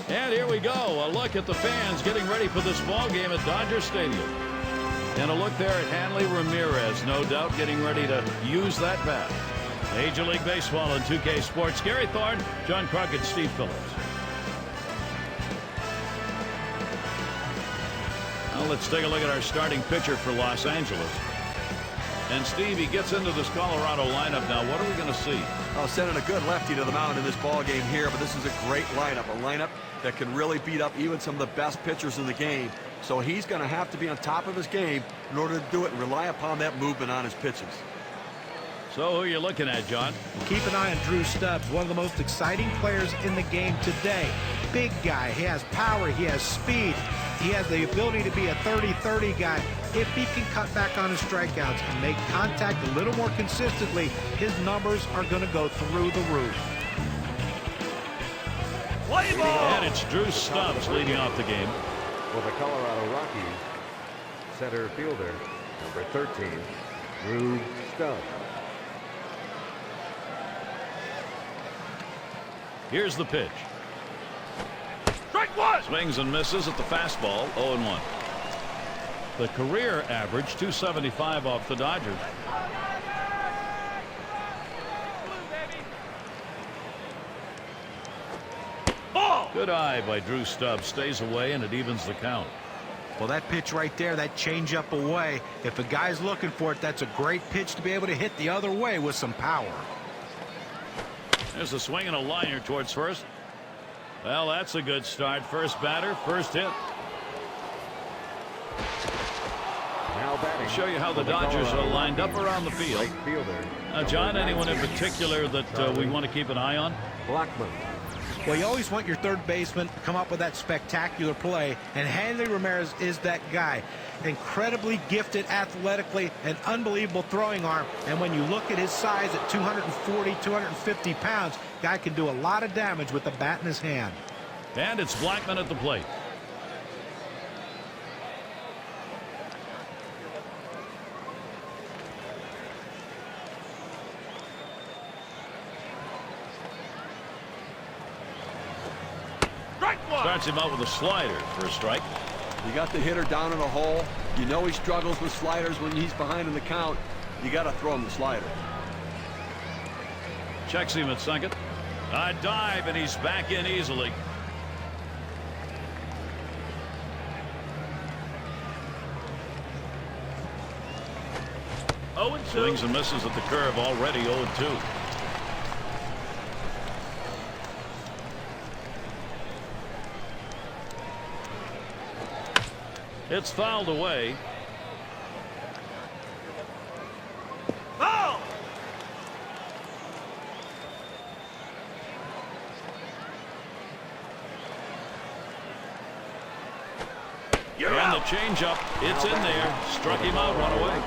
And here we go. A look at the fans getting ready for this ball game at Dodger Stadium. And a look there at Hanley Ramirez, no doubt getting ready to use that bat. Major League Baseball and 2K Sports. Gary Thorne, John Crockett, Steve Phillips. Now let's take a look at our starting pitcher for Los Angeles. And Steve, he gets into this Colorado lineup now. What are we going to see? Oh, sending a good lefty to the mound in this ball game here, but this is a great lineup. A lineup that can really beat up even some of the best pitchers in the game. So he's going to have to be on top of his game in order to do it and rely upon that movement on his pitches. So who are you looking at, John? Well, keep an eye on Drew Stubbs, one of the most exciting players in the game today. Big guy. He has power. He has speed. He has the ability to be a 30-30 guy. If he can cut back on his strikeouts and make contact a little more consistently, his numbers are going to go through the roof. Play ball! And it's Drew Stubbs leading off the game. For the Colorado Rockies, center fielder, number 13, Drew Stubbs. Here's the pitch. Strike one! Swings and misses at the fastball, 0-1. The career average, 275 off the Dodgers. Ball! Good eye by Drew Stubbs. Stays away, and it evens the count. Well, that pitch right there, that changeup away, if a guy's looking for it, that's a great pitch to be able to hit the other way with some power. There's a swing and a liner towards first. Well, that's a good start. First batter, first hit. Now batting. I'll show you how the Dodgers are lined up around the field. Right fielder. Now, John, anyone in particular that we want to keep an eye on? Blackman. Well, you always want your third baseman to come up with that spectacular play, and Hanley Ramirez is that guy. Incredibly gifted athletically, an unbelievable throwing arm, and when you look at his size at 240, 250 pounds, guy can do a lot of damage with the bat in his hand. And it's Blackman at the plate. Starts him out with a slider for a strike. You got the hitter down in a hole. You know he struggles with sliders when he's behind in the count. You got to throw him the slider. Checks him at second. A dive, and he's back in easily. Swings and misses at the curve, already 0-2. It's fouled away. Ball! You're And out. the changeup, it's in there. Struck him out, run away.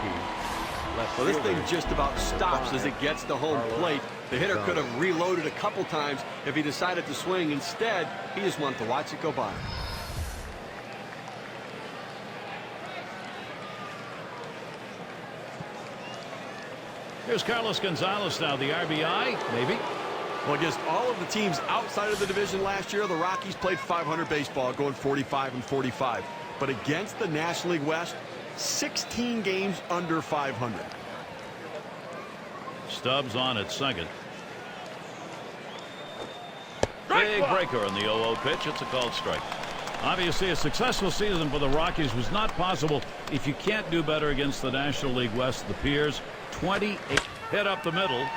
Well, this thing just about stops as it gets to home plate. The hitter could have reloaded a couple times if he decided to swing. Instead, he just wanted to watch it go by. Here's Carlos Gonzalez now, the RBI, maybe. Well, against all of the teams outside of the division last year, the Rockies played 500 baseball, going 45-45. But against the National League West, 16 games under 500. Stubbs on at second. Strike Big one. breaker on the 0-0 pitch. It's a called strike. Obviously, a successful season for the Rockies was not possible if you can't do better against the National League West. The Piers, 28 hit up the middle.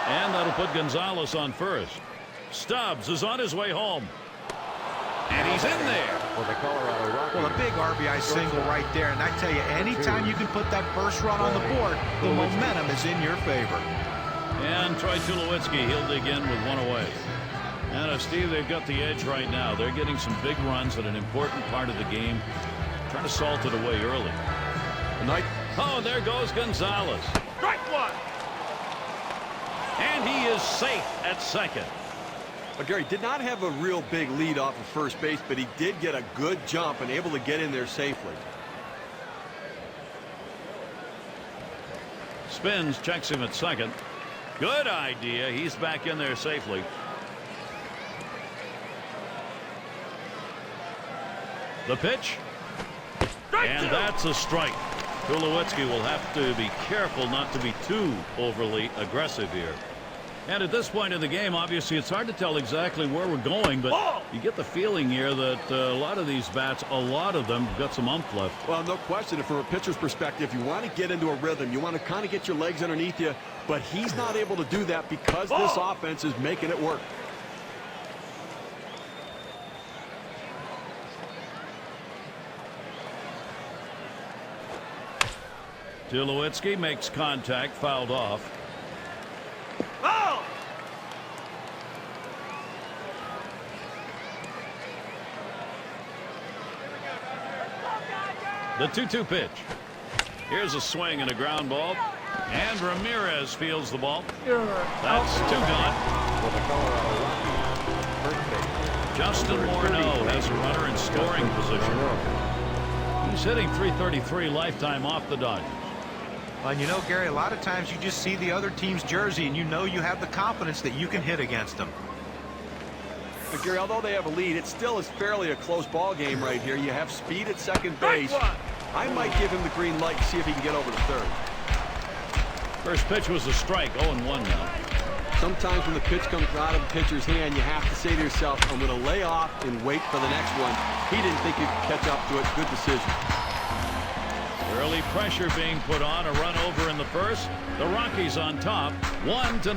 And that'll put Gonzalez on first. Stubbs is on his way home. And he's in there. For the Colorado Rockies. Well, a big RBI single right there, and I tell you, anytime you can put that first run on the board, the momentum is in your favor. And Troy Tulowitzki, he'll dig in with one away. And Steve, they've got the edge right now. They're getting some big runs at an important part of the game. Trying to salt it away early. Oh, there goes Gonzalez. Strike one. And he is safe at second. But Gary did not have a real big lead off of first base, but he did get a good jump and able to get in there safely. Spins, checks him at second. Good idea. He's back in there safely. The pitch. Strike And two. that's a strike. Tulowitzki will have to be careful not to be too overly aggressive here. And at this point in the game, obviously, it's hard to tell exactly where we're going, but you get the feeling here that a lot of these bats, a lot of them, have got some umph left. Well, no question. From a pitcher's perspective, you want to get into a rhythm. You want to kind of get your legs underneath you, but he's not able to do that because this offense is making it work. Tulowitzki makes contact, fouled off. Foul. The 2-2 pitch. Here's a swing and a ground ball. And Ramirez fields the ball. That's 2 gone. For the Colorado Rockies, first base. Justin Morneau has a runner in scoring position. He's hitting .333 lifetime off the Dodgers. And you know, Gary, a lot of times you just see the other team's jersey and you know you have the confidence that you can hit against them. But Gary, although they have a lead, it still is fairly a close ball game right here. You have speed at second base. I might give him the green light and see if he can get over to third. First pitch was a strike, 0-1 now. Sometimes when the pitch comes out of the pitcher's hand, you have to say to yourself, I'm going to lay off and wait for the next one. He didn't think he could catch up to it. Good decision. Early pressure being put on, a run over in the first. The Rockies on top, 1-0.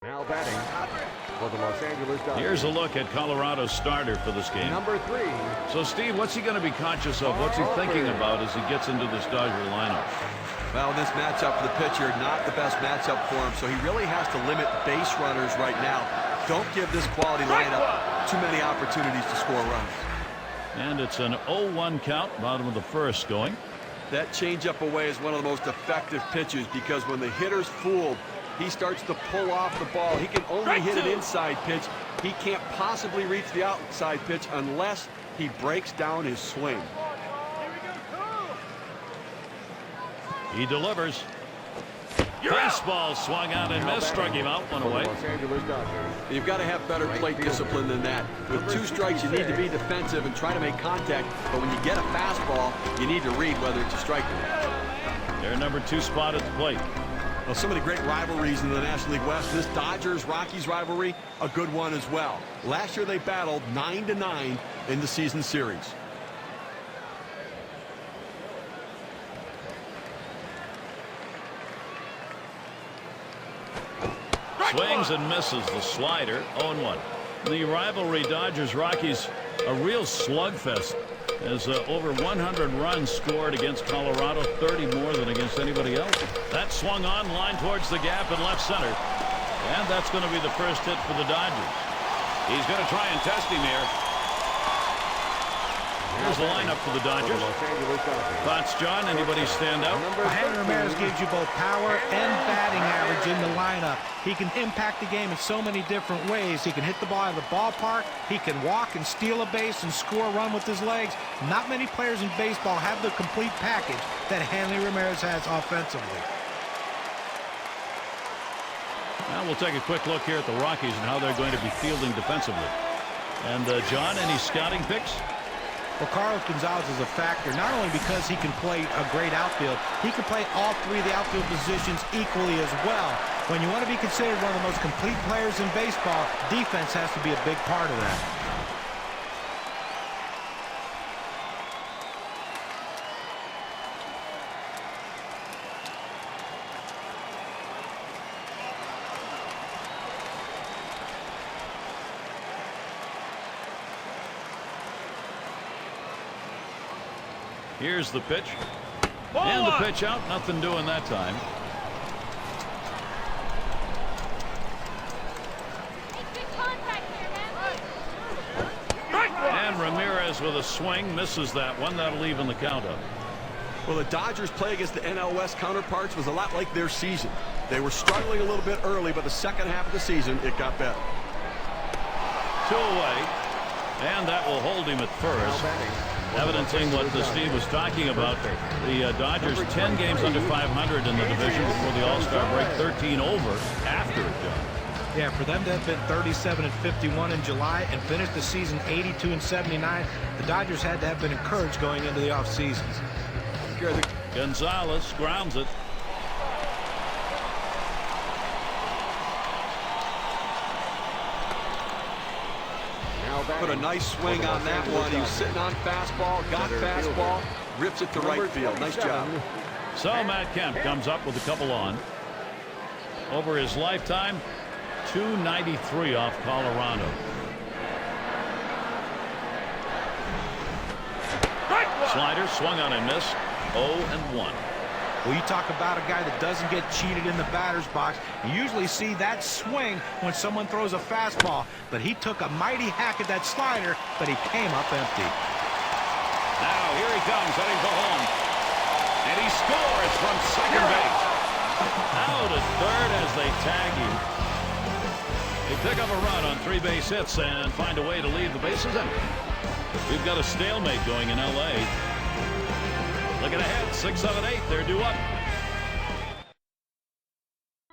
Now batting for the Los Angeles Dodgers. Here's a look at Colorado's starter for this game. Number 3. So, Steve, what's he going to be conscious of? What's he thinking about as he gets into this Dodger lineup? Well, this matchup for the pitcher, not the best matchup for him, so he really has to limit base runners right now. Don't give this quality lineup too many opportunities to score runs. And it's an 0-1 count, bottom of the first going. That changeup away is one of the most effective pitches because when the hitter's fooled, he starts to pull off the ball. He can only hit an inside pitch. He can't possibly reach the outside pitch unless he breaks down his swing. He delivers. Baseball swung out and missed, struck him out, one For the away. Los Angeles Dodgers. You've got to have better plate discipline than that. With 2 strikes, you need to be defensive and try to make contact. But when you get a fastball, you need to read whether it's a strike or not. Their number 2 spot at the plate. Well, so many great rivalries in the National League West. This Dodgers-Rockies rivalry, a good one as well. Last year they battled 9-9 in the season series. Swings and misses the slider, 0-1. The rivalry Dodgers-Rockies, a real slugfest, as over 100 runs scored against Colorado, 30 more than against anybody else. That swung on, line towards the gap in left center. And that's going to be the first hit for the Dodgers. He's going to try and test him here. Here's the lineup for the Dodgers. Thoughts, John? Anybody stand out? Hank Ramirez gives you both power and batting average in the lineup. He can impact the game in so many different ways. He can hit the ball out of the ballpark. He can walk and steal a base and score a run with his legs. Not many players in baseball have the complete package that Hanley Ramirez has offensively. Now we'll take a quick look here at the Rockies and how they're going to be fielding defensively. And John, any scouting picks? Well, Carlos Gonzalez is a factor, not only because he can play a great outfield, he can play all 3 of the outfield positions equally as well. When you want to be considered one of the most complete players in baseball, defense has to be a big part of that. Here's the pitch. And the pitch out. Nothing doing that time. And Ramirez with a swing misses that one. That'll even the count up. Well, the Dodgers' play against the NL West counterparts was a lot like their season. They were struggling a little bit early, but the second half of the season, it got better. 2 away. And that will hold him at first. Evidencing what Steve was talking about. The Dodgers 10 games under 500 in the division before the All-Star break, 13 over after it done. Yeah, for them to have been 37-51 in July and finish the season 82-79, the Dodgers had to have been encouraged going into the offseason. Gonzalez grounds it. Put a nice swing on that one. He was sitting on fastball, got fastball, rips it to right field. Nice job. So Matt Kemp comes up with a couple on. Over his lifetime, 293 off Colorado. Slider swung on and missed. 0-1. Well, you talk about a guy that doesn't get cheated in the batter's box. You usually see that swing when someone throws a fastball, but he took a mighty hack at that slider, but he came up empty. Now here he comes, heading for home, and he scores from second base. Out at third as they tag him. They pick up a run on 3 base hits and find a way to leave the bases empty. We've got a stalemate going in L.A. Looking ahead, 6, 7, 8, they're due up.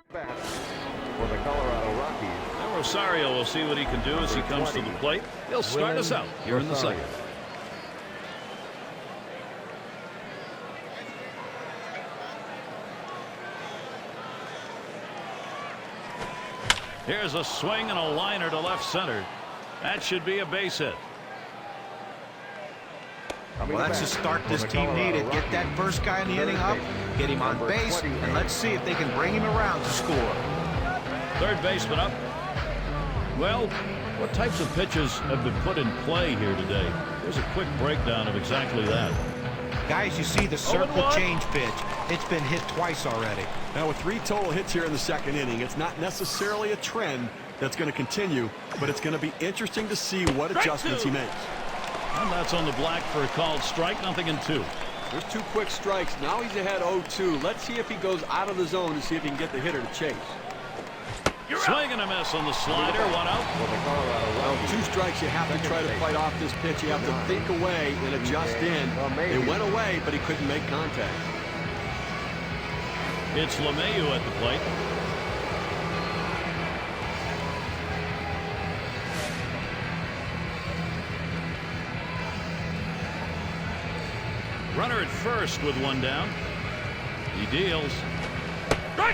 For the Colorado Rockies. Now Rosario will see what he can do as he comes to the plate. He'll start us out here in the second. Here's a swing and a liner to left center. That should be a base hit. Well, that's the start this team needed. Get that first guy in the inning up, get him on base, and let's see if they can bring him around to score. Third baseman up. Well, what types of pitches have been put in play here today? Here's a quick breakdown of exactly that. Guys, you see the circle change pitch. It's been hit twice already. Now with 3 total hits here in the second inning, it's not necessarily a trend that's going to continue, but it's going to be interesting to see what adjustments he makes. And that's on the black for a called strike, 0-2. There's 2 quick strikes. Now he's ahead 0-2. Let's see if he goes out of the zone to see if he can get the hitter to chase. Swing and a miss on the slider, 1 out. Well, 2 strikes, you have to try to fight off this pitch. You have to think away and adjust in. It went away, but he couldn't make contact. It's LeMahieu at the plate. Runner at first with 1 down. He deals.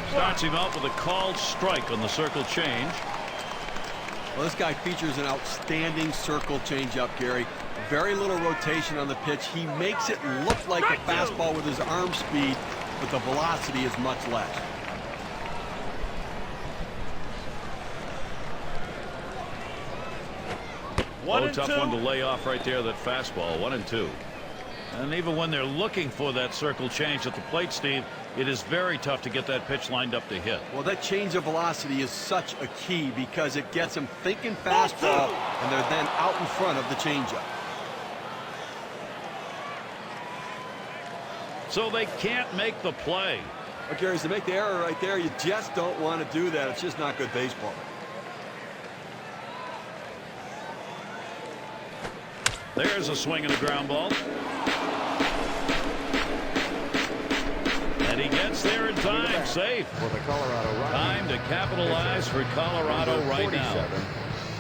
Starts him out with a called strike on the circle change. Well, this guy features an outstanding circle changeup, Gary. Very little rotation on the pitch. He makes it look like a fastball with his arm speed, but the velocity is much less. Tough one to lay off right there, that fastball, 1-2. And even when they're looking for that circle change at the plate, Steve, it is very tough to get that pitch lined up to hit. Well, that change of velocity is such a key because it gets them thinking fastball, and they're then out in front of the changeup. So they can't make the play. Well, Gary, to make the error right there, you just don't want to do that. It's just not good baseball. There's a swing and a ground ball. And he gets there in time. Safe. For the Colorado Rockies. Time to capitalize for Colorado right now.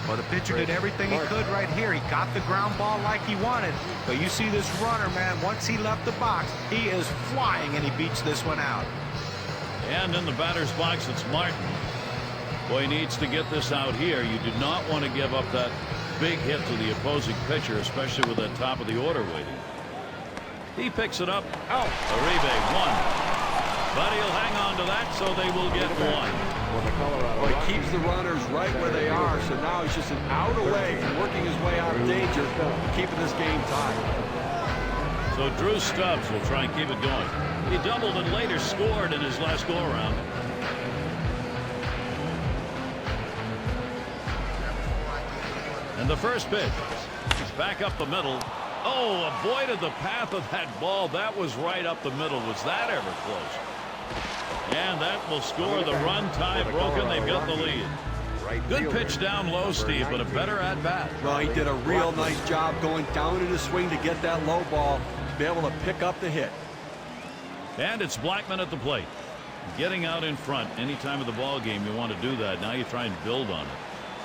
Well, the pitcher did everything he could right here. He got the ground ball like he wanted. But you see this runner, man, once he left the box, he is flying, and he beats this one out. And in the batter's box, it's Martin. Boy, he needs to get this out here. You do not want to give up that big hit to the opposing pitcher, especially with that top of the order waiting. He picks it up. Out. Uribe, 1. But he'll hang on to that, so they will get 1. Well, he keeps the runners right where they are, so now he's just an out away from working his way out of danger and keeping this game tied. So Drew Stubbs will try and keep it going. He doubled and later scored in his last go-around. And the first pitch is back up the middle. Oh, avoided the path of that ball. That was right up the middle. Was that ever close? And that will score the run. Tie broken. They've got the lead. right Good fielder, pitch down low, number Steve, but a 19. better at bat. Well, he did a real nice job going down in his swing to get that low ball, to be able to pick up the hit. And it's Blackman at the plate. Getting out in front any time of the ball game, you want to do that. Now you try and build on it.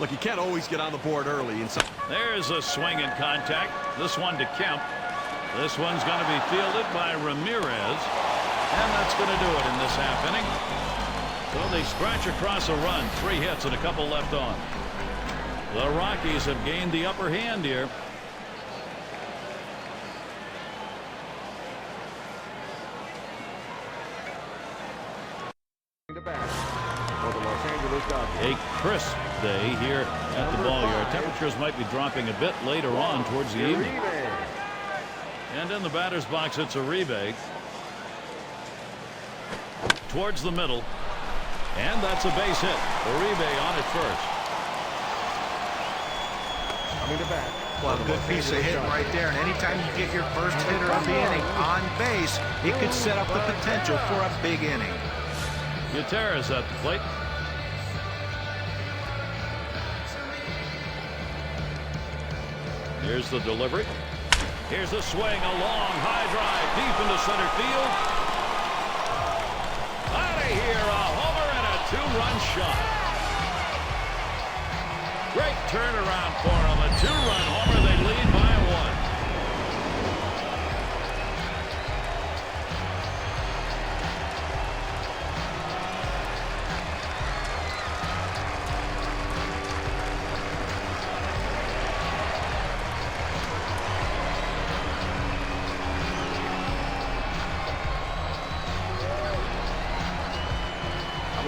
Look, you can't always get on the board early. And There's a swing and contact. This one to Kemp. This one's going to be fielded by Ramirez. And that's going to do it in this half inning. So they scratch across a run. 3 hits and a couple left on. The Rockies have gained the upper hand here. The bat for the Los Angeles Dodgers. A crisp day here at the ball yard. Temperatures might be dropping a bit later on towards the evening. And in the batter's box, it's Uribe. Towards the middle. And that's a base hit. Uribe on at first. Coming to bat. Well, a good piece of hit right there. And anytime you get your first hitter of the inning on base, it could set up the potential for a big inning. Gutierrez at the plate. Here's the delivery. Here's the swing. A long high drive deep into center field. Out of here. A homer and a 2-run shot. Great turnaround for him. A 2-run homer. They lead by 1.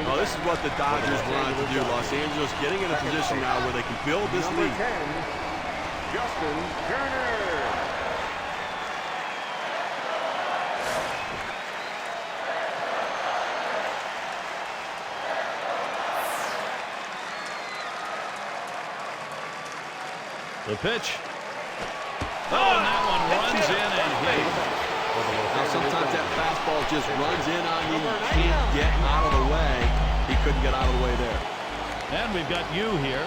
Well, this is what the Dodgers wanted to do. Los Angeles getting in a position now where they can build this Number lead. 10, Justin Turner. The pitch. Oh, and that one runs in and hit. Now, sometimes that fastball just runs in on you. You can't get out of the way. He couldn't get out of the way there. And we've got you here.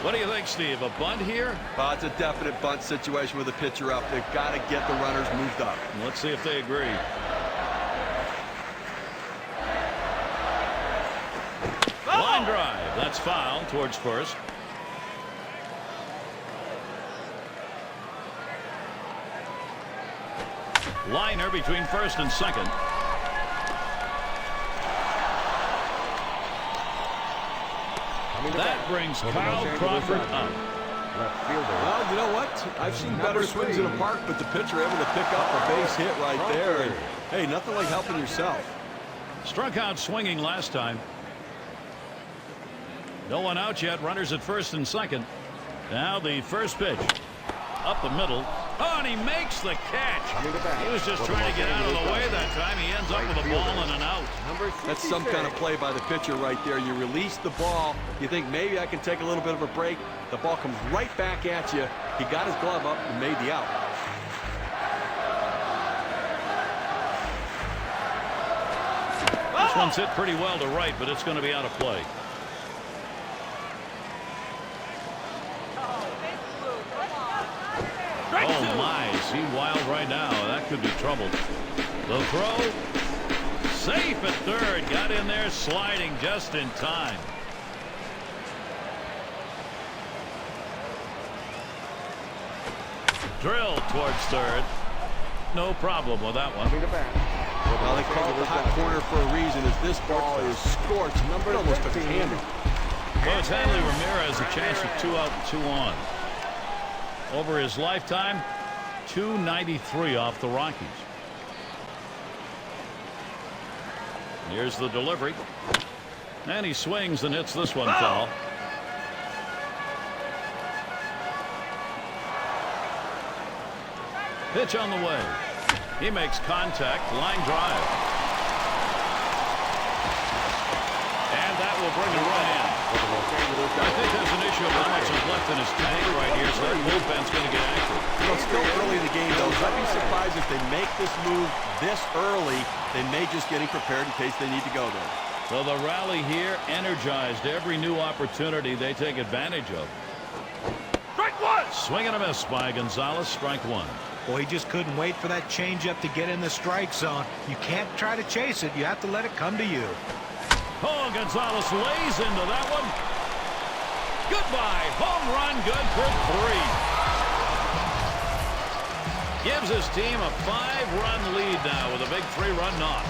What do you think, Steve? A bunt here? It's a definite bunt situation with the pitcher up. They've got to get the runners moved up. Let's see if they agree. Line drive. That's foul towards first. Liner between first and second. That brings Kyle Crawford up. Left fielder. Well, you know what? I've seen better swings in the park, but the pitcher able to pick up a base hit right there. And, hey, nothing like helping yourself. Struck out swinging last time. No one out yet. Runners at first and second. Now the first pitch. Up the middle. Oh, and he makes the catch. He was just trying to get out of the way that time. He ends up with a ball and an out. That's some kind of play by the pitcher right there. You release the ball. You think maybe I can take a little bit of a break. The ball comes right back at you. He got his glove up and made the out. This one's hit pretty well to right, but it's going to be out of play. Oh my, is he wild right now? That could be trouble. The throw. Safe at third. Got in there sliding just in time. Drilled towards third. No problem with that one. Well, they call it the hot corner for a reason, as this ball is scorched. It almost took a hammer. Well, it's Hanley Ramirez, a chance of 2 out and 2 on. Over his lifetime, 293 off the Rockies. Here's the delivery. And he swings and hits this one foul. Pitch on the way. He makes contact. Line drive. And that will bring a run in. I think there's an issue of how much is left in his tank right here, so that bullpen's going to get active. You know, it's still early in the game, though. So I'd be surprised if they make this move this early. They may just getting prepared in case they need to go there. So the rally here energized every new opportunity they take advantage of. Strike one. Swing and a miss by Gonzalez. Strike one. Well, he just couldn't wait for that changeup to get in the strike zone. You can't try to chase it. You have to let it come to you. Oh, Gonzalez lays into that one. Goodbye. Home run. Good for 3. Gives his team a 5-run lead now with a big 3-run knock.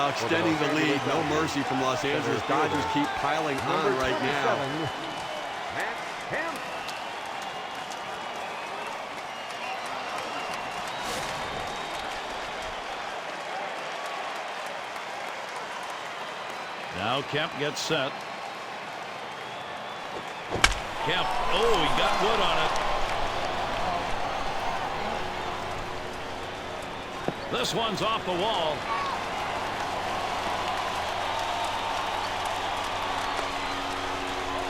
Extending the lead, no mercy from Los Angeles. Dodgers keep piling on right now. Now Kemp gets set. Kemp, oh, he got wood on it. This one's off the wall.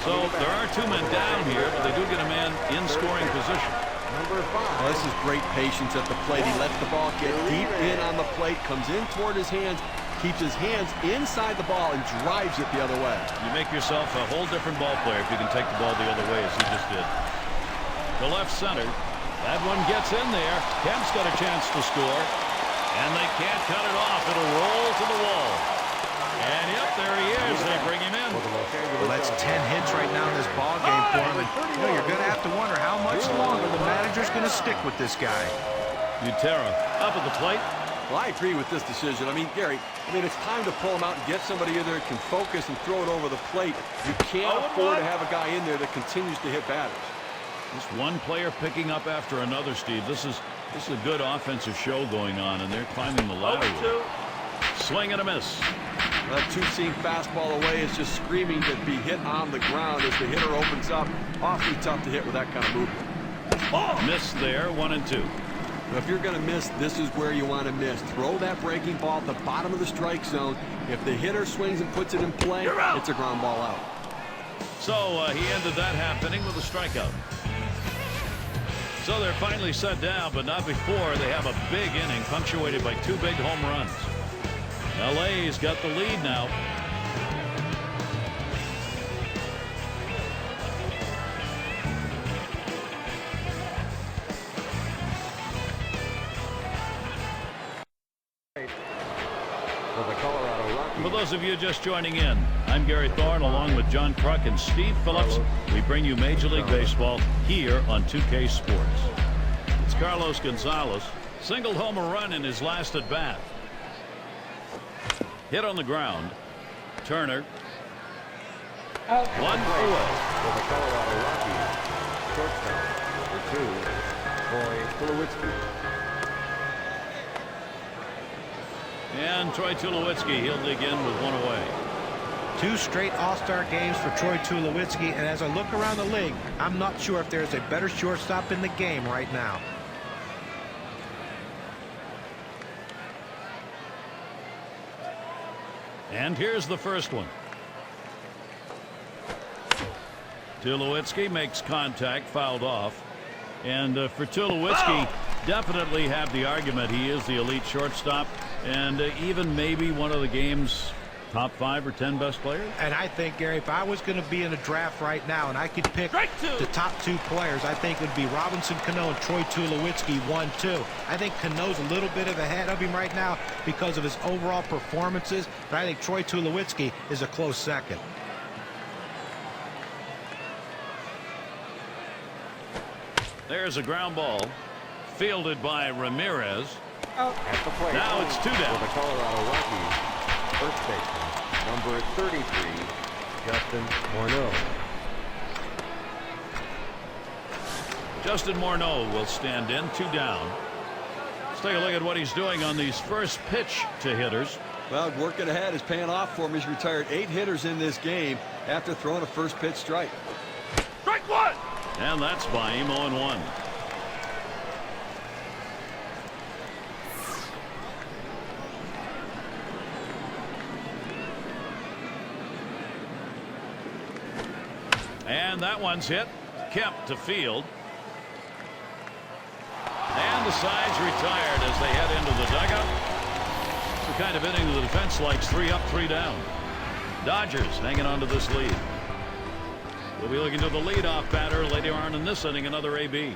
So there are 2 men down here, but they do get a man in scoring position. Number 5. Well, this is great patience at the plate. He lets the ball get deep in on the plate, comes in toward his hands, keeps his hands inside the ball, and drives it the other way. You make yourself a whole different ball player if you can take the ball the other way, as he just did. To left center. That one gets in there. Kemp's got a chance to score, and they can't cut it off. It'll roll to the wall. And yep, there he is. They bring him in. Well, that's 10 hits right now in this ball game for him. And, you're going to have to wonder how much longer the manager's going to stick with this guy. Utera up at the plate. Well, I agree with this decision. I mean, Gary, it's time to pull him out and get somebody in there that can focus and throw it over the plate. You can't afford to have a guy in there that continues to hit batters. Just one player picking up after another, Steve. This is a good offensive show going on, and they're climbing the ladder. Swing and a miss. That two-seam fastball away is just screaming to be hit on the ground as the hitter opens up. Awfully tough to hit with that kind of movement. Miss there, 1-2. If you're going to miss, this is where you want to miss. Throw that breaking ball at the bottom of the strike zone. If the hitter swings and puts it in play, it's a ground ball out. So he ended that happening with a strikeout. So they're finally set down, but not before they have a big inning punctuated by 2 big home runs. LA's got the lead now. For the Colorado Rockies. For those of you just joining in, I'm Gary Thorne along with John Kruk and Steve Phillips. We bring you Major League Baseball here on 2K Sports. It's Carlos Gonzalez. Singled home a run in his last at bat. Hit on the ground. Turner. One away. For the Colorado Rockies. Shortstop. Number 2. Troy Tulowitzki. And Troy Tulowitzki, he'll dig in with 1 away. 2 straight all-star games for Troy Tulowitzki, and as I look around the league, I'm not sure if there's a better shortstop in the game right now. And here's the first one. Tulowitzki makes contact, fouled off. And for Tulowitzki, definitely have the argument he is the elite shortstop and even maybe one of the game's top 5 or 10 best players. And I think, Gary, if I was going to be in a draft right now and I could pick the top 2 players, I think it would be Robinson Cano and Troy Tulowitzki 1-2. I think Cano's a little bit ahead of him right now because of his overall performances, but I think Troy Tulowitzki is a close second. There's a ground ball fielded by Ramirez. At the plate. Now it's 2 down. For the Colorado Rockies. First baseman, number 33, Justin Morneau. Justin Morneau will stand in, 2 down. Let's take a look at what he's doing on these first pitch to hitters. Well, working ahead is paying off for him. He's retired 8 hitters in this game after throwing a first pitch strike. Strike 1. And that's by him, 0-1. And that one's hit. Kept to field. And the side's retired as they head into the dugout. It's the kind of inning the defense likes. 3 up, 3 down. Dodgers hanging on to this lead. We'll be looking to the leadoff batter later on in this inning, another AB.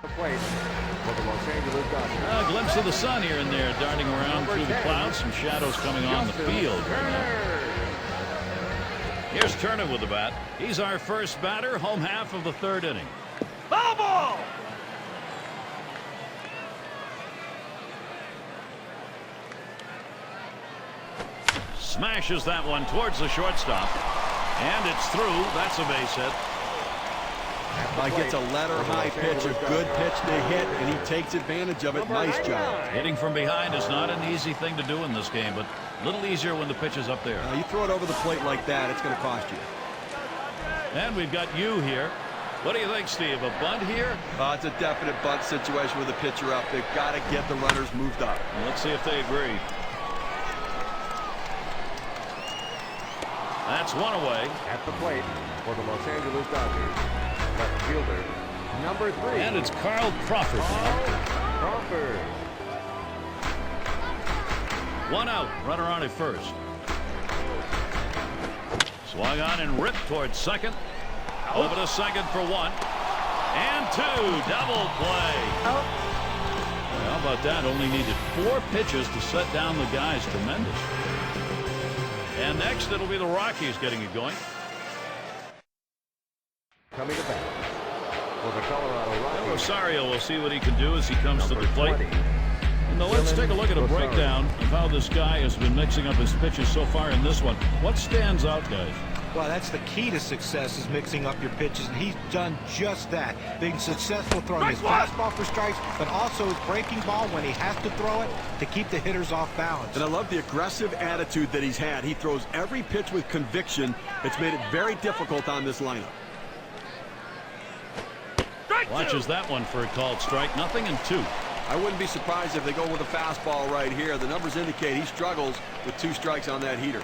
The plate for the Los Angeles Dodgers. A glimpse of the sun here and there, darting around through the clouds. Some shadows coming on the field. Here's Turner with the bat. He's our first batter, home half of the 3rd inning. Foul ball. Smashes that one towards the shortstop. And it's through. That's a base hit. Gets a letter high pitch, a good pitch to hit, and he takes advantage of it. Nice job. Hitting from behind is not an easy thing to do in this game, but a little easier when the pitch is up there. You throw it over the plate like that, it's going to cost you. And we've got you here. What do you think, Steve? A bunt here? It's a definite bunt situation with the pitcher up. They've got to get the runners moved up. Well, let's see if they agree. That's one away. At the plate for the Los Angeles Dodgers, left fielder, number 3. And it's Carl Crawford now. Crawford. 1 out. Runner on at first. Swung on and ripped towards second. Over to second for 1. And 2. Double play. How about that? Only needed 4 pitches to set down the guys. Tremendous. And next it'll be the Rockies getting it going. Coming to bat for the Colorado Rockies. Rosario will see what he can do as he comes to the plate. 20. And now let's take a look at a breakdown of how this guy has been mixing up his pitches so far in this one. What stands out, guys? Well, that's the key to success, is mixing up your pitches, and he's done just that. Being successful throwing his fastball for strikes, but also his breaking ball when he has to throw it to keep the hitters off balance. And I love the aggressive attitude that he's had. He throws every pitch with conviction. It's made it very difficult on this lineup. Watches that one for a called strike. 0-2. I wouldn't be surprised if they go with a fastball right here. The numbers indicate he struggles with 2 strikes on that heater.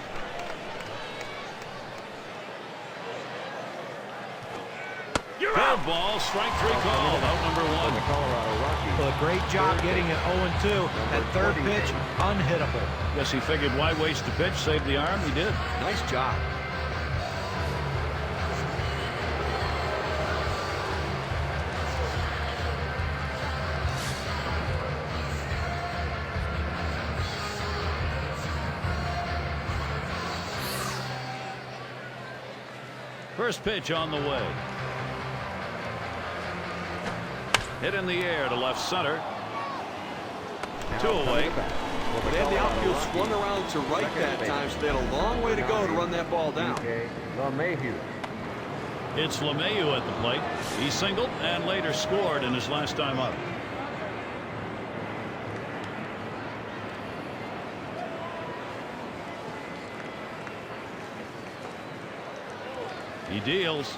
Curveball, strike 3 called. Out number 1. The Colorado Rockies. Well, a great job getting it 0-2. That 3rd pitch, unhittable. Guess he figured why waste the pitch, save the arm. He did. Nice job. First pitch on the way. Hit in the air to left center. 2 away. But they had the outfield swung around to right that time, so they had a long way to go to run that ball down. LeMahieu. It's LeMahieu at the plate. He singled and later scored in his last time up. He deals.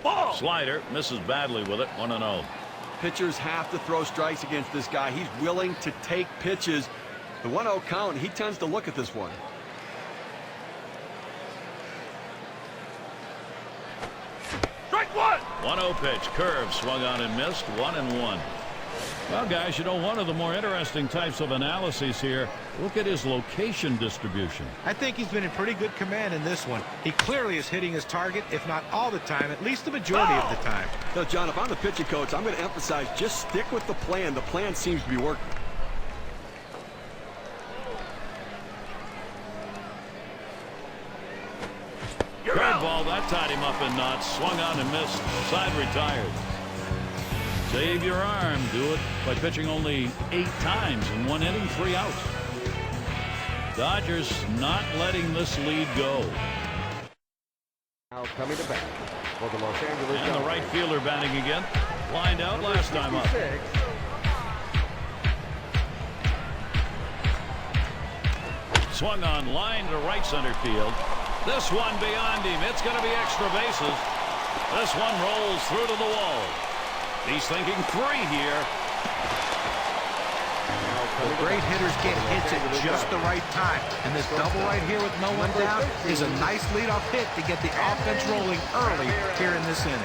Ball. Slider misses badly with it. 1-0. Pitchers have to throw strikes against this guy. He's willing to take pitches. The 1-0 count, he tends to look at this one. Strike 1. 1-0 pitch. Curve swung on and missed. 1-1. Well, guys, you know, one of the more interesting types of analyses here, look at his location distribution. I think he's been in pretty good command in this one. He clearly is hitting his target, if not all the time, at least the majority of the time. Now, John, if I'm the pitching coach, I'm going to emphasize just stick with the plan. The plan seems to be working. Curveball, that tied him up in knots. Swung on and missed. Side retired. Save your arm. Do it by pitching only 8 times in 1 inning, 3 outs. Dodgers not letting this lead go. Now coming to bat for the Los Angeles And the Dodgers. right fielder batting again. Lined out last time up. 66. Swung on, line to right center field. This one beyond him. It's going to be extra bases. This one rolls through to the wall. He's thinking 3 here. The great hitters get hits at just the right time. And this double right here with no one down is a nice leadoff hit to get the offense rolling early here in this inning.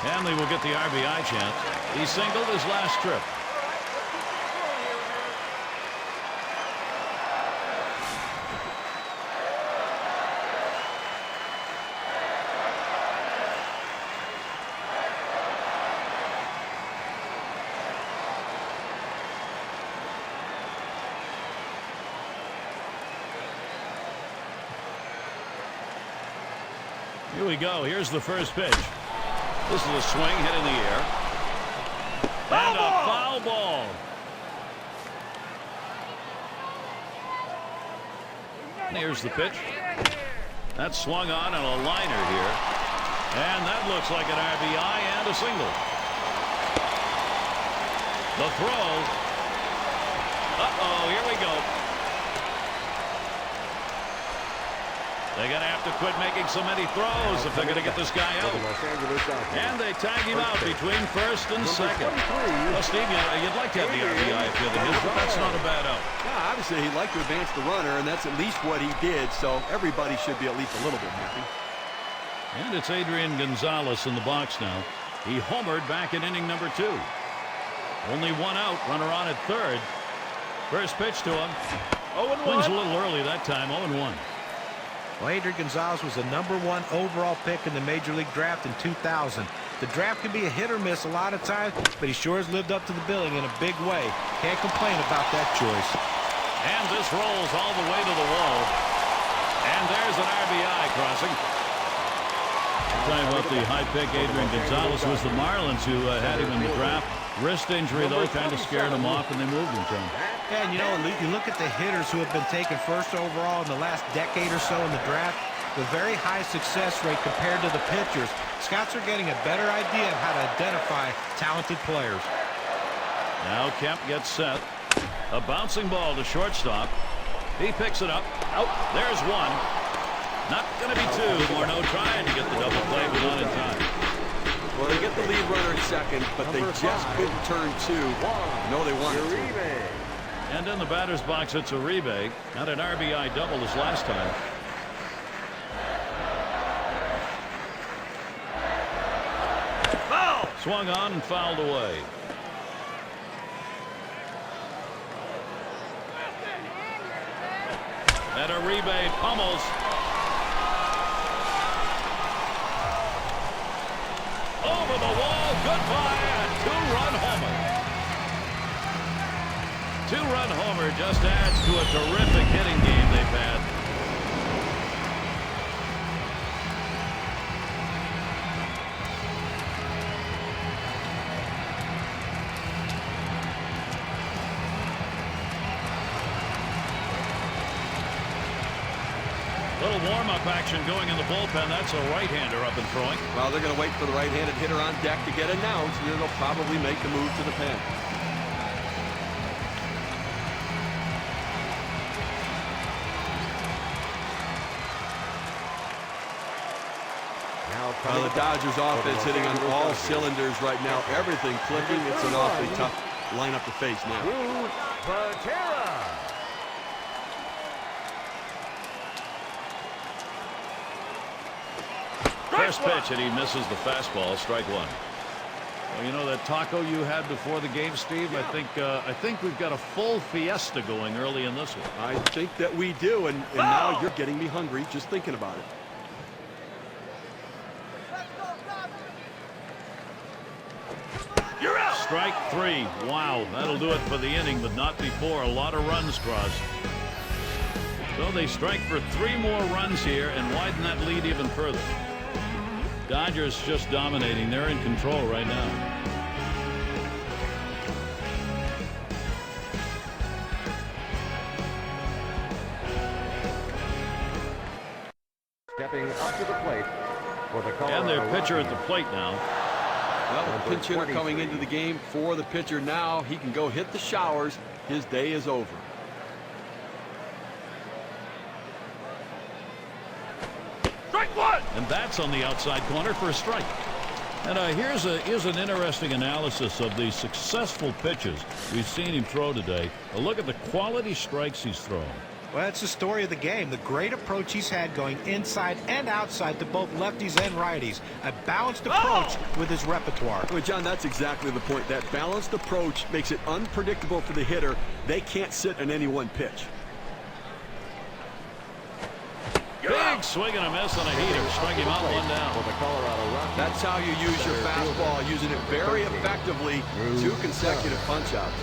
Hanley will get the RBI chance. He singled his last trip. Here we go. Here's the first pitch. This is a swing hit in the air. And a foul ball. Here's the pitch. That's swung on and a liner here. And that looks like an RBI and a single. The throw. Uh-oh, here we go. They're going to have to quit making so many throws if they're going to get this guy out. And they tag him out between first and second. Well, Steve, you'd like to have the RBI if you're the hitter, but that's not a bad out. Yeah, obviously he'd like to advance the runner, and that's at least what he did, so everybody should be at least a little bit happy. And it's Adrian Gonzalez in the box now. He homered back in inning number 2. Only 1 out, runner on at third. First pitch to him. 0-1. Wins a little early that time, 0-1. Well, Adrian Gonzalez was the #1 overall pick in the Major League Draft in 2000. The draft can be a hit or miss a lot of times, but he sure has lived up to the billing in a big way. Can't complain about that choice. And this rolls all the way to the wall. And there's an RBI crossing. Talking about the high pick, Adrian Gonzalez was the Marlins who had him in the draft. Wrist injury, though, kind of scared him off, and they moved him, Tom. And, you know, you look at the hitters who have been taken first overall in the last decade or so in the draft, the very high success rate compared to the pitchers. Scouts are getting a better idea of how to identify talented players. Now Kemp gets set. A bouncing ball to shortstop. He picks it up. Out. There's 1. Not going to be 2. Morneau trying to get the double play, but not in time. Well, they get the lead runner at second, but they just couldn't turn 2. No, they wanted to. And in the batter's box, it's Uribe. Not an RBI double as last time. Foul! Swung on and fouled away. And Uribe pummels. Over the wall, goodbye, a 2-run homer. 2-run homer just adds to a terrific hitting game they've had. Little warm-up action going in the bullpen. That's a right-hander up and throwing. Well, they're going to wait for the right-handed hitter on deck to get announced, and then they'll probably make the move to the pen. Well, the Dodgers offense hitting on all cylinders right now. Everything clicking. It's an awfully tough lineup to face now. First pitch, and he misses the fastball. Strike 1. Well, you know that taco you had before the game, Steve? I think we've got a full fiesta going early in this one. I think that we do, and now you're getting me hungry just thinking about it. You're out! Strike 3. Wow, that'll do it for the inning, but not before a lot of runs crossed. So they strike for 3 more runs here and widen that lead even further. Dodgers just dominating. They're in control right now. And their pitcher at the plate now. Well, the pinch hitter coming into the game for the pitcher now. He can go hit the showers. His day is over. Strike one. And that's on the outside corner for a strike. And here's an interesting analysis of the successful pitches we've seen him throw today. A look at the quality strikes he's thrown. Well, that's the story of the game. The great approach he's had going inside and outside to both lefties and righties. A balanced approach with his repertoire. Well, John, that's exactly the point. That balanced approach makes it unpredictable for the hitter. They can't sit on any one pitch. Big swing and a miss on a heater. Strike him out, one down. For the Colorado Rockies. That's how you use your fastball, using it very effectively. 2 consecutive punch-outs.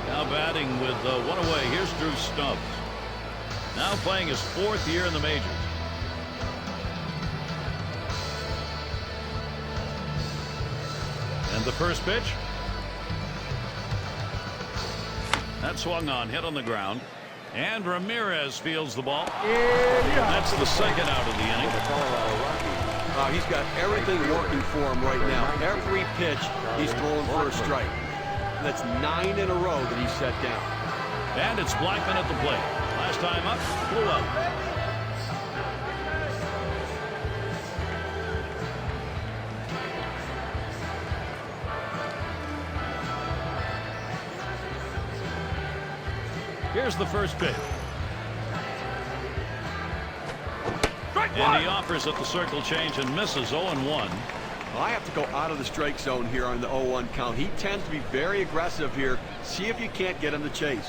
Now batting with one away. Here's Drew Stubbs. Now playing his 4th year in the majors. And the first pitch. That swung on, hit on the ground. And Ramirez fields the ball. That's the second out of the inning. He's got everything working for him right now. Every pitch he's throwing for a strike. That's 9 in a row that he's set down. And it's Blackman at the plate. Last time up, blew out. Here's the first pitch. And he offers at the circle change and misses 0-1. Well, I have to go out of the strike zone here on the 0-1 count. He tends to be very aggressive here. See if you can't get him to chase.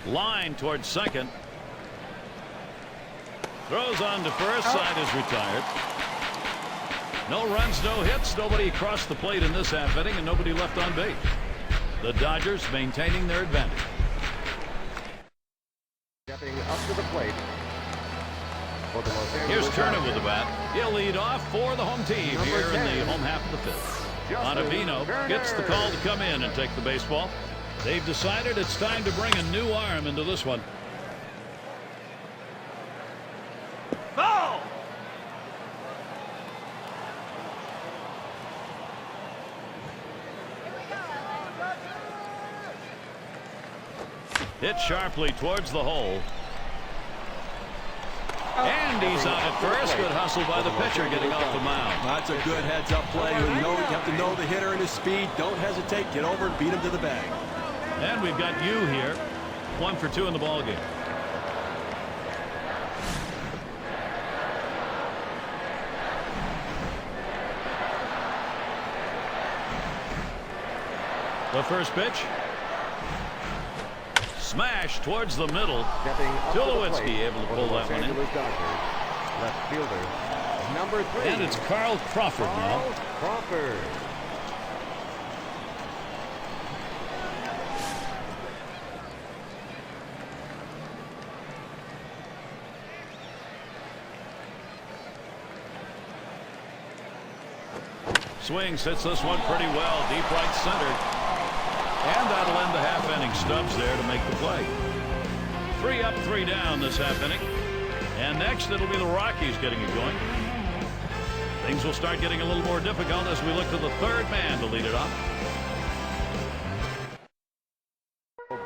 Line towards second. Throws on to first. Side is retired. No runs, no hits. Nobody across the plate in this half inning and nobody left on base. The Dodgers maintaining their advantage. Stepping up to the plate. Here's Turner with the bat. He'll lead off for the home team here in the home half of the 5th. Ottavino gets the call to come in and take the baseball. They've decided it's time to bring a new arm into this one. Foul. Hit sharply towards the hole. And he's out at first. Good hustle by the pitcher getting off the mound. That's a good heads-up play. You have to know the hitter and his speed. Don't hesitate. Get over and beat him to the bag. And we've got you here. 1 for 2 in the ballgame. The first pitch. Smash towards the middle. Tulowitzki able to pull that one in. Left fielder, number 3. And it's Carl Crawford now. Crawford. Swings, hits this one pretty well. Deep right center. And that'll end the half inning. Stubbs there to make the play. 3 up, 3 down this half inning. And next it'll be the Rockies getting it going. Things will start getting a little more difficult as we look to the 3rd man to lead it off. And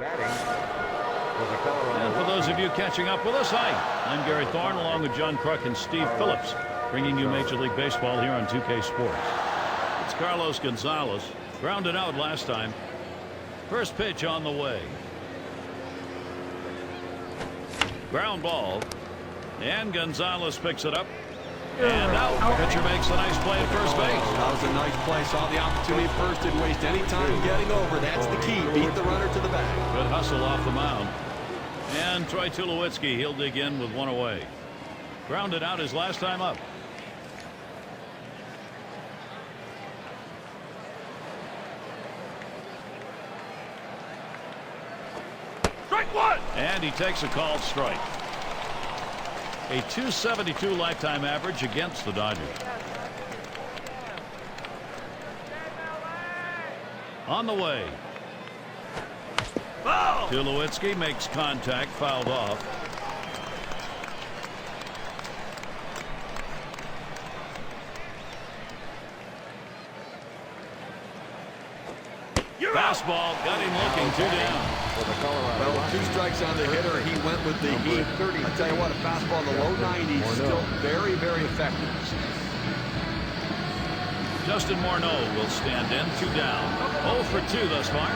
for those of you catching up with us, hi, I'm Gary Thorne along with John Kruk and Steve Phillips, bringing you Major League Baseball here on 2K Sports. It's Carlos Gonzalez, grounded out last time. First pitch on the way. Ground ball. And Gonzalez picks it up. And out. Pitcher makes a nice play at first base. That was a nice play. Saw the opportunity first. Didn't waste any time getting over. That's the key. Beat the runner to the bag. Good hustle off the mound. And Troy Tulowitzki, he'll dig in with 1 away. Grounded out his last time up. Strike one. And he takes a called strike. A .272 lifetime average against the Dodgers. On the way. Foul. Tulowitzki makes contact, fouled off. Fastball got him looking 2 down. For the Colorado Well, Rockies. 2 strikes on the hitter. He went with the heat. I tell you what, a fastball in the low 90s is still very, very effective. Justin Morneau will stand in, 2 down. 0 for 2 thus far.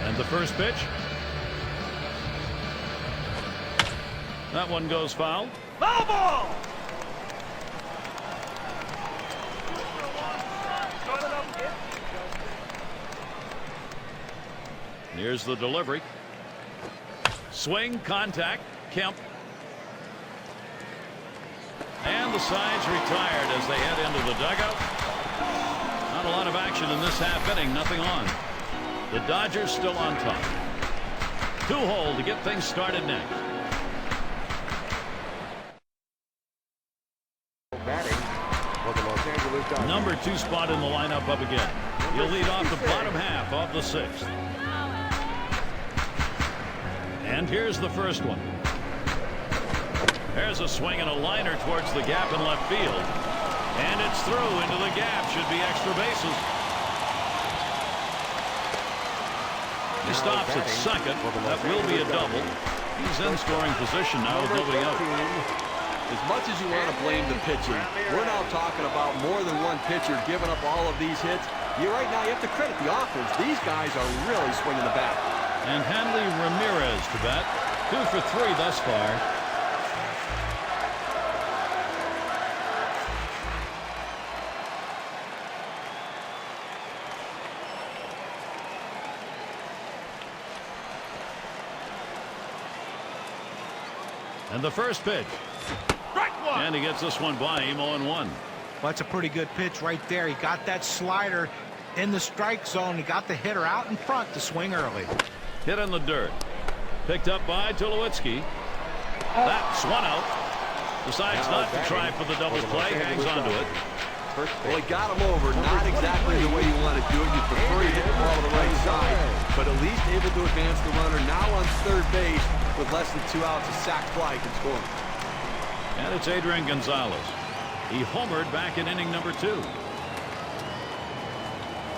And the first pitch. That one goes foul. Foul ball! Here's the delivery. Swing, contact, Kemp. And the sides retired as they head into the dugout. Not a lot of action in this half inning, nothing on. The Dodgers still on top. 2-hole to get things started next. Batting for the Los Angeles Dodgers. Number 2 spot in the lineup up again. He'll lead off the bottom half of the 6th. And here's the first one. There's a swing and a liner towards the gap in left field. And it's through into the gap. Should be extra bases. He stops at second. That will be a double. He's in scoring position now with nobody out. As much as you want to blame the pitching, we're now talking about more than one pitcher giving up all of these hits. Right now, you have to credit the offense. These guys are really swinging the bat. And Hanley Ramirez to bat. 2 for 3 thus far. And the first pitch. Strike 1! And he gets this one by him, 0-1. Well, that's a pretty good pitch right there. He got that slider in the strike zone. He got the hitter out in front to swing early. Hit in the dirt. Picked up by Tulowitzki. That's one out. Decides not to try for the double play. Hangs on to it. Well, he got him over. Not exactly the way you want to do it. You prefer you hit the ball to the right side, but at least able to advance the runner. Now on third base with less than 2 outs, a sac fly can score. And it's Adrian Gonzalez. He homered back in inning number 2.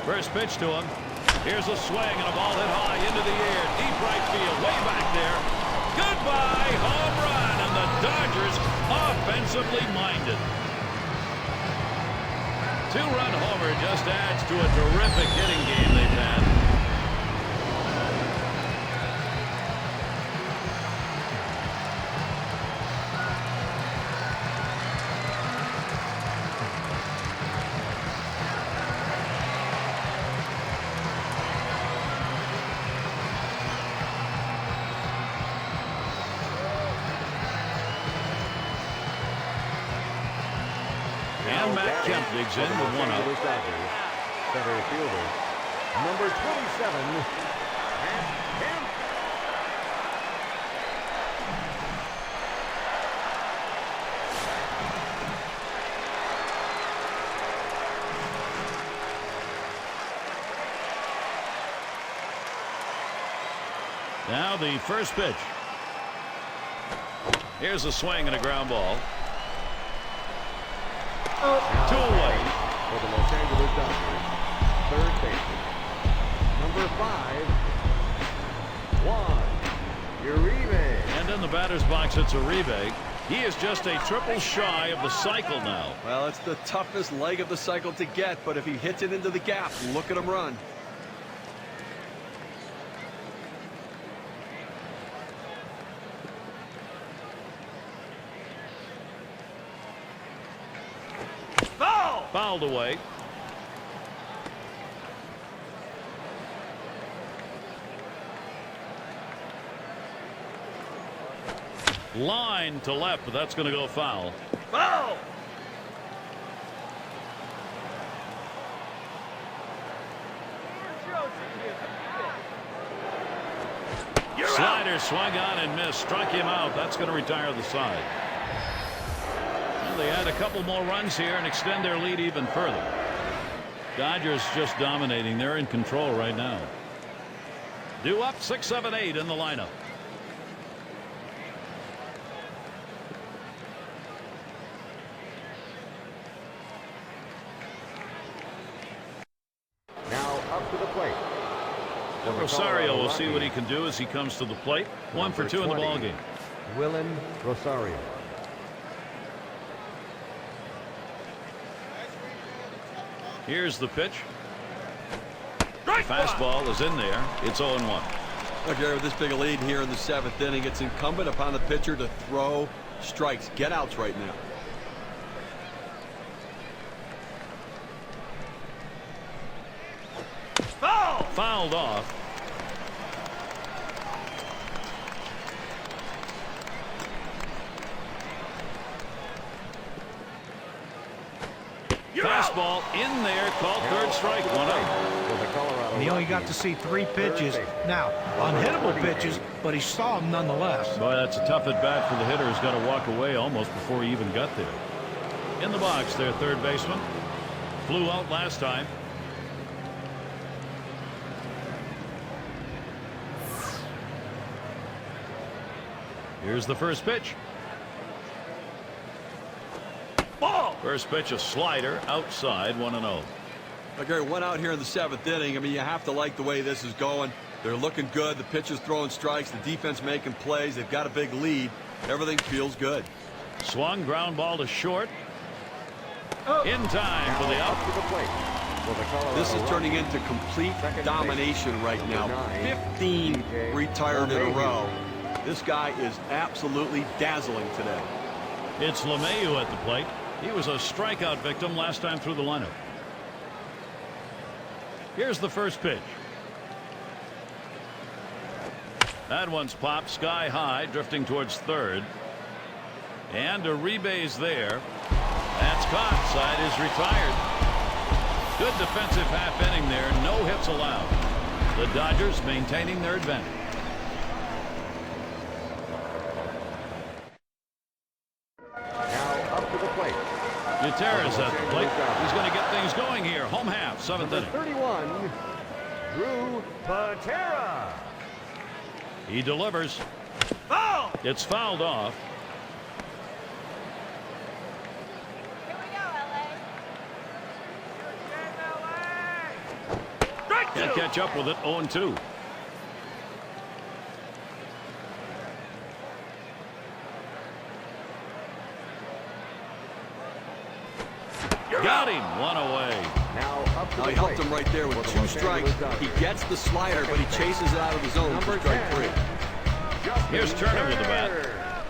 First pitch to him. Here's a swing and a ball hit high into the air. Deep right field. Way back there. Goodbye. Home run. And the Dodgers offensively minded. 2-run homer just adds to a terrific hitting game they've had. And Matt Kemp digs in with 1 out. Center fielder, number 27, Matt Kemp. Now the first pitch. Here's a swing and a ground ball. 2 away. For the Los Angeles Dodgers, third baseman, number 5, Juan Uribe. And in the batter's box, it's Uribe. He is just a triple shy of the cycle now. Well, it's the toughest leg of the cycle to get, but if he hits it into the gap, look at him run. Foul! Fouled away. Line to left, but that's going to go foul. Foul! Slider swung on and missed. Struck him out. That's going to retire the side. Well, they add a couple more runs here and extend their lead even further. Dodgers just dominating. They're in control right now. Due up 6, 7, 8 in the lineup. up to the plate. Rosario will see what he can do as he comes to the plate. 1 for 2 in the ball game. Willen Rosario. Here's the pitch. Fastball is in there. It's 0-1. Look, Gary, with this big a lead here in the 7th inning, it's incumbent upon the pitcher to throw strikes, get outs right now. Foul! Fouled off. Fastball in there, called third strike, 1-out. And he only got to see 3 pitches. Now, unhittable pitches, but he saw them nonetheless. Boy, that's a tough at bat for the hitter who's got to walk away almost before he even got there. In the box, their third baseman. Flew out last time. Here's the first pitch. Ball! First pitch, a slider outside, 1-0. Look, Gary, 1 out here in the 7th inning. I mean, you have to like the way this is going. They're looking good. The pitcher's throwing strikes. The defense making plays. They've got a big lead. Everything feels good. Swung, ground ball to short. In time for the out. Up to the plate. This is turning into complete domination right now. 15 retired in a row. This guy is absolutely dazzling today. It's LeMahieu at the plate. He was a strikeout victim last time through the lineup. Here's the first pitch. That one's popped sky high, drifting towards third. And a rebase there. That's caught. Side is retired. Good defensive half inning there. No hits allowed. The Dodgers maintaining their advantage. Now up to the plate. Gutierrez at the plate. He's going to get things going here. Home half, 7th inning. 31, Drew Patera. He delivers. Foul! It's fouled off. Strike Can't 2! catch up with it. 0-2. Got him. 1 away. Now up to Now the he helped plate. him right there with For the 2 Los strikes. Angeles Dodgers. He gets the slider, but he chases it out of the zone for strike 3. Here's Turner with the bat.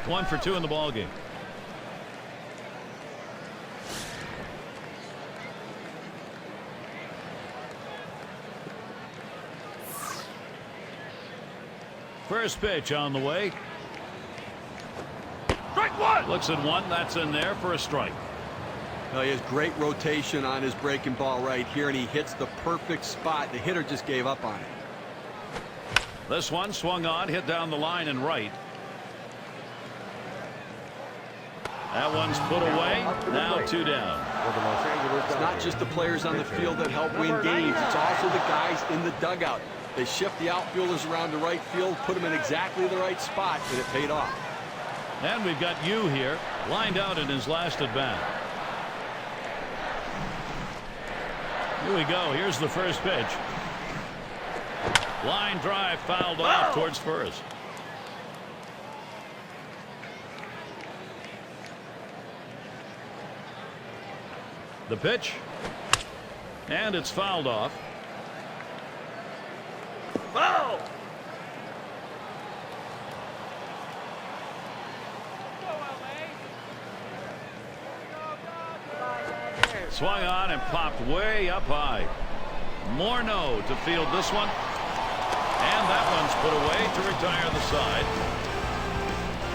1 for 2 in the ball game. First pitch on the way. Strike 1! Looks at 1. That's in there for a strike. Now he has great rotation on his breaking ball right here, and he hits the perfect spot. The hitter just gave up on it. This one swung on, hit down the line and right. That one's put away. Now 2 down. For the Los Angeles It's not Dodgers. just the players on the field that help win games. It's also the guys in the dugout. They shift the outfielders around to right field, put them in exactly the right spot, and it paid off. And we've got Yu here, lined out in his last at bat. Here we go. Here's the first pitch. Line drive fouled off towards first. The pitch. And it's fouled off. Foul! Swung on and popped way up high. Morneau to field this one. And that one's put away to retire the side.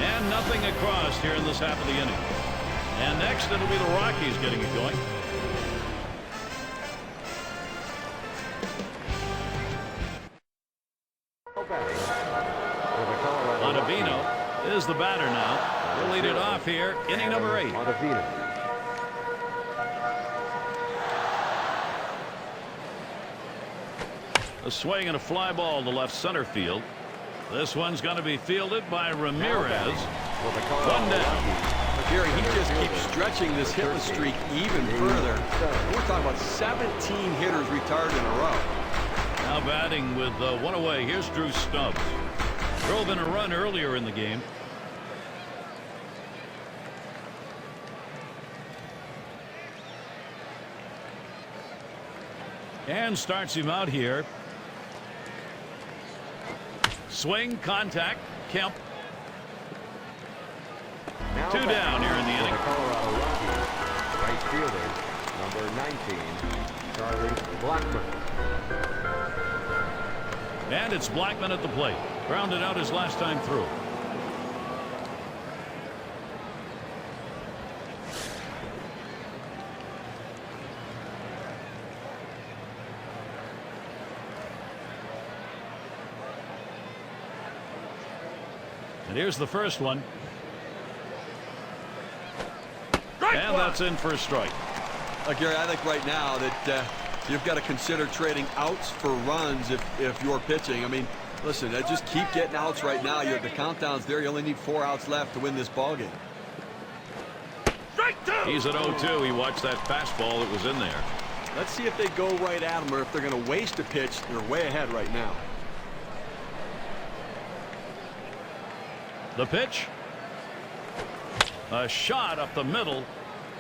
And nothing across here in this half of the inning. And next it'll be the Rockies getting it going. Ottavino is the batter now. He'll lead it off here. Inning number 8. Ottavino. A swing and a fly ball to left center field. This one's going to be fielded by Ramirez. 1 down. But Gary, he just keeps stretching this hitless streak even further. We're talking about 17 hitters retired in a row. now batting with one away. Here's Drew Stubbs. Drove in a run earlier in the game. And starts him out here. Swing, contact, Kemp. Now 2 back down here in the for inning. Colorado Rockies, right fielder, number 19, Charlie Blackmon. And it's Blackmon at the plate. Grounded out his last time through. And here's the first one. And that's in for a strike. Gary, I think right now that you've got to consider trading outs for runs if you're pitching. I mean, listen, just keep getting outs right now. The countdown's there. You only need 4 outs left to win this ball game. Strike 2. He's at 0-2. He watched that fastball that was in there. Let's see if they go right at him or if they're going to waste a pitch. They're way ahead right now. The pitch. A shot up the middle.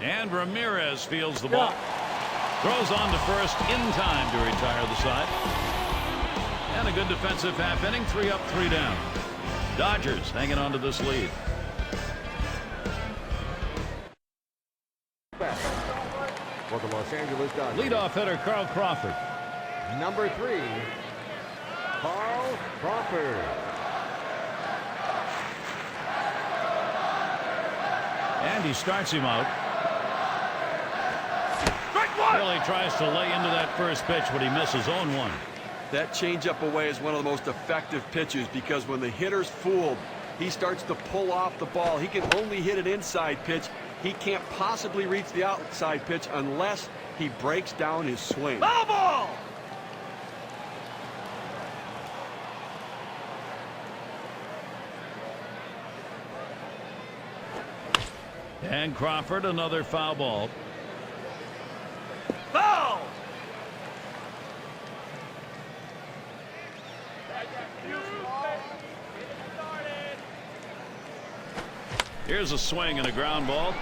And Ramirez fields the ball. Throws on to first in time to retire the side. And a good defensive half inning. 3 up, 3 down. Dodgers hanging on to this lead. Back for the Los Angeles Dodgers. Leadoff hitter Carl Crawford. Number 3, Carl Crawford. And he starts him out. Strike 1. Really tries to lay into that first pitch, but he misses 0-1. That changeup away is one of the most effective pitches because when the hitter's fooled, he starts to pull off the ball. He can only hit an inside pitch. He can't possibly reach the outside pitch unless he breaks down his swing. Foul ball. And Crawford, another foul ball. Foul. Here's a swing and a ground ball.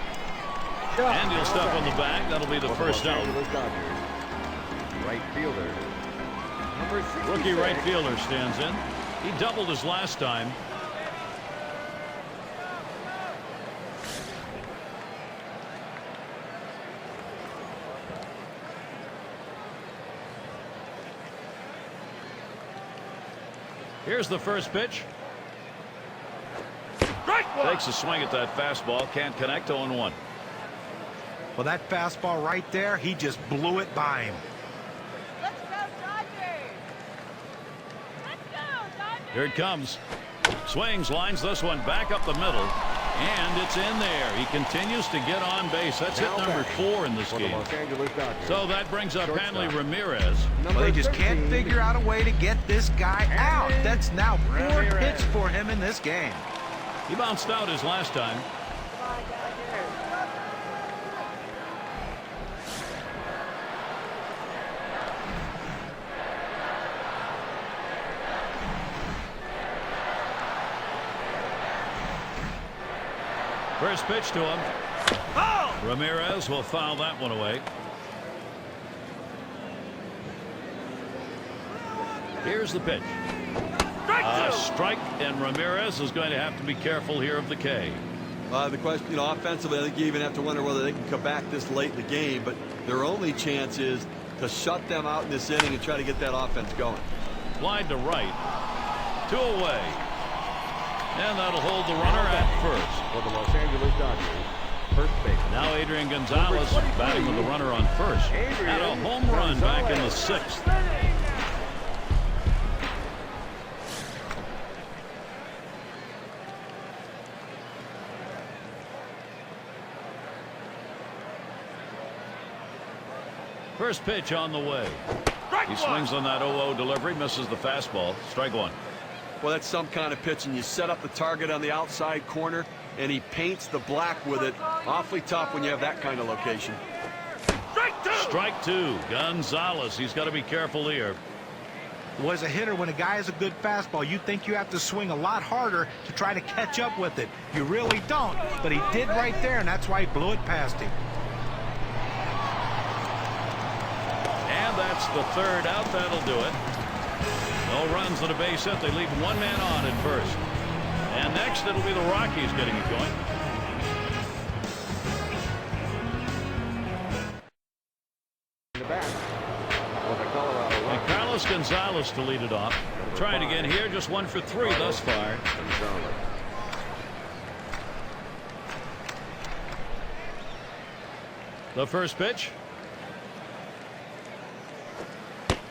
And he'll step on the bag. That'll be the first Los out. Angeles Dodgers, right fielder, number 66. Rookie right fielder stands in. He doubled his last time. Here's the first pitch. Strike 1. Takes a swing at that fastball. Can't connect. 0-1. Well, that fastball right there, he just blew it by him. Let's go, Dodgers! Let's go, Dodgers! Here it comes. Swings, lines this one back up the middle. And it's in there. He continues to get on base. That's hit Now number back 4 in this for the game. Los Angeles Dodgers. So that brings up Shortstop. Hanley Ramirez. Well, they just can't 13, figure out a way to get this guy out. Adrian That's now 4 Gonzalez. pitch for him in this game. He bounced out his last time. Come on, Dodgers! First pitch to him. Foul. Ramirez will foul that one away. Here's the pitch. Strike 2. Strike, and Ramirez is going to have to be careful here of the K. The question, offensively, I think you even have to wonder whether they can come back this late in the game, but their only chance is to shut them out in this inning and try to get that offense going. Wide to right. 2 away. And that'll hold the runner at first. For the Los Angeles Dodgers, first base. Now Adrian Gonzalez Number 23, batting with the runner on first. Had a home run back in the 6th. First pitch on the way. Strike He 1. swings on that 0-0 delivery, misses the fastball. Strike 1. Well, that's some kind of pitch, and you set up the target on the outside corner, and he paints the black with it. Awfully tough when you have that kind of location. Strike 2. Strike 2. Gonzalez. He's got to be careful here. Well, as a hitter, when a guy has a good fastball, you think you have to swing a lot harder to try to catch up with it. You really don't, but he did right there, and that's why he blew it past him. And that's the third out. That'll do it. No runs on a base hit. They leave one man on at first. And next it'll be the Rockies getting it going. In the back for the Colorado And Rockies. Carlos Gonzalez to lead it off. Trying again here. Just 1 for 3 thus far. Gonzalez. The first pitch.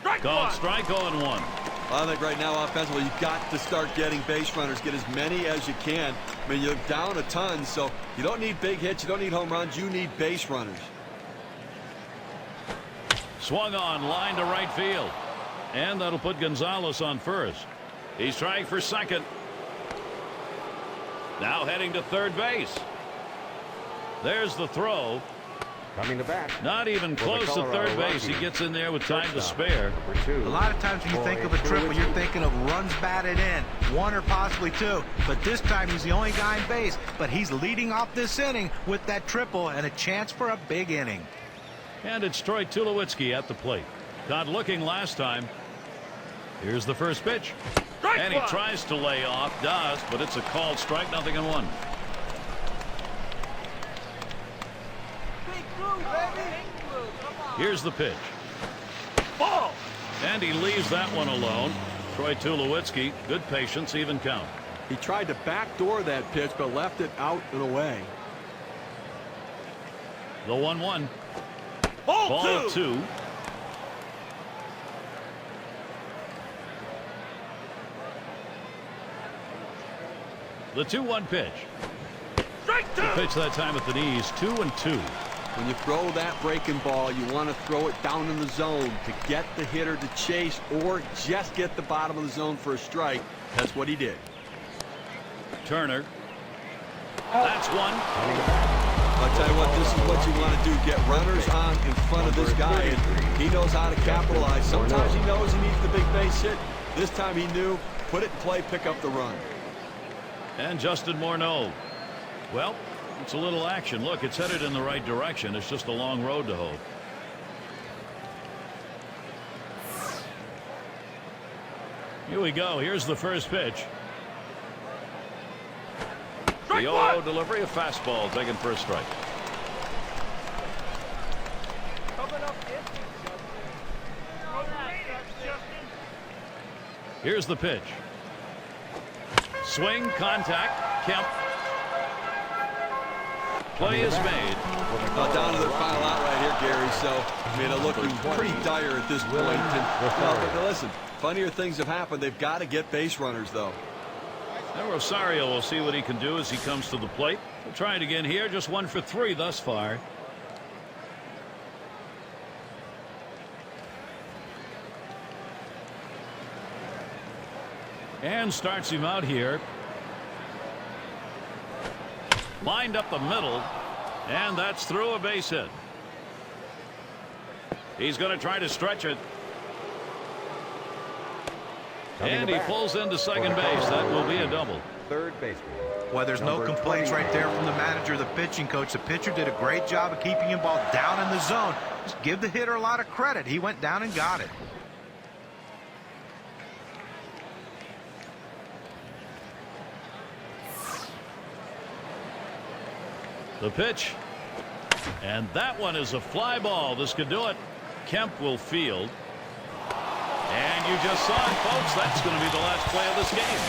Strike Called one. strike 0-1. I think right now offensively you've got to start getting base runners, get as many as you can. I mean, you're down a ton, so you don't need big hits, you don't need home runs, you need base runners. Swung on, line to right field. And that'll put Gonzalez on first. He's trying for second. Now heading to third base. There's the throw. Coming to bat. Not even For the close to Colorado third base. He Rockies. gets in there with time to Shortstop, spare. number 2. A lot of times when you think of a triple, you're thinking of runs batted in, 1 or possibly 2. But this time he's the only guy in base. But he's leading off this inning with that triple and a chance for a big inning. And it's Troy Tulowitzki at the plate. Caught looking last time. Here's the first pitch. Strike And he one. tries to lay off, does, but it's a called strike, 0-1. Big blue, baby. Big blue. Come on. Here's the pitch. Ball. And he leaves that one alone. Troy Tulowitzki, good patience, even count. He tried to backdoor that pitch, but left it out and away. The 1-1. Ball, Ball 2. 2. The 2-1 pitch. Strike 2. Pitch that time at the knees. 2-2. When you throw that breaking ball, you want to throw it down in the zone to get the hitter to chase or just get the bottom of the zone for a strike. That's what he did. Turner. That's one. I'll tell you what, this is what you want to do. Get runners on in front of this guy, and he knows how to capitalize. Sometimes he knows he needs the big base hit. This time he knew, put it in play, pick up the run. And Justin Morneau. Well, it's a little action. Look, it's headed in the right direction. It's just a long road to hoe. Here we go. Here's the first pitch. Strike The 0 one. delivery, a fastball taken for a strike. Coming up empty, Justin. Throw that, Justin. Here's the pitch. Swing, contact, Kemp. Play is made. Down to their final out right here, Gary. So, I mean, they're looking pretty dire at this point. And, but listen, funnier things have happened. They've got to get base runners, though. Now Rosario will see what he can do as he comes to the plate. We'll try it again here. Just 1 for 3 thus far. And starts him out here. Lined up the middle. And that's through a base hit. He's going to try to stretch it. And he pulls into second base. That will be a double. Third baseman. Well, there's no complaints right there from the manager, the pitching coach. The pitcher did a great job of keeping him ball down in the zone. Just give the hitter a lot of credit. He went down and got it. The pitch. And that one is a fly ball. This could do it. Kemp will field. And you just saw it, folks. That's going to be the last play of this game.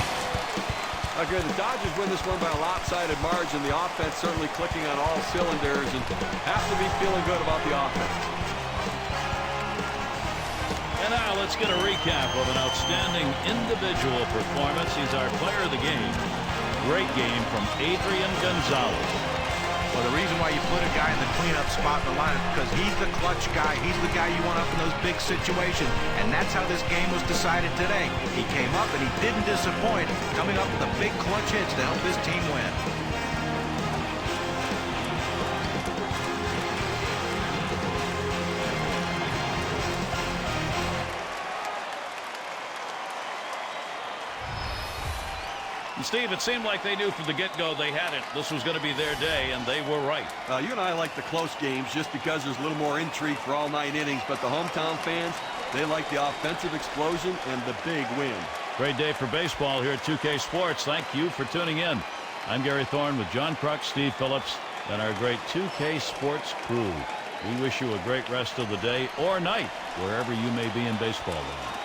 Okay, the Dodgers win this one by a lopsided margin. The offense certainly clicking on all cylinders and have to be feeling good about the offense. And now let's get a recap of an outstanding individual performance. He's our player of the game. Great game from Adrian Gonzalez. Well, the reason why you put a guy in the cleanup spot in the lineup is because he's the clutch guy. He's the guy you want up in those big situations. And that's how this game was decided today. He came up and he didn't disappoint, coming up with a big clutch hits to help his team win. And Steve, it seemed like they knew from the get-go they had it. This was going to be their day, and they were right. You and I like the close games just because there's a little more intrigue for all 9 innings, but the hometown fans, they like the offensive explosion and the big win. Great day for baseball here at 2K Sports. Thank you for tuning in. I'm Gary Thorne with John Kruk, Steve Phillips, and our great 2K Sports crew. We wish you a great rest of the day or night, wherever you may be in baseball land.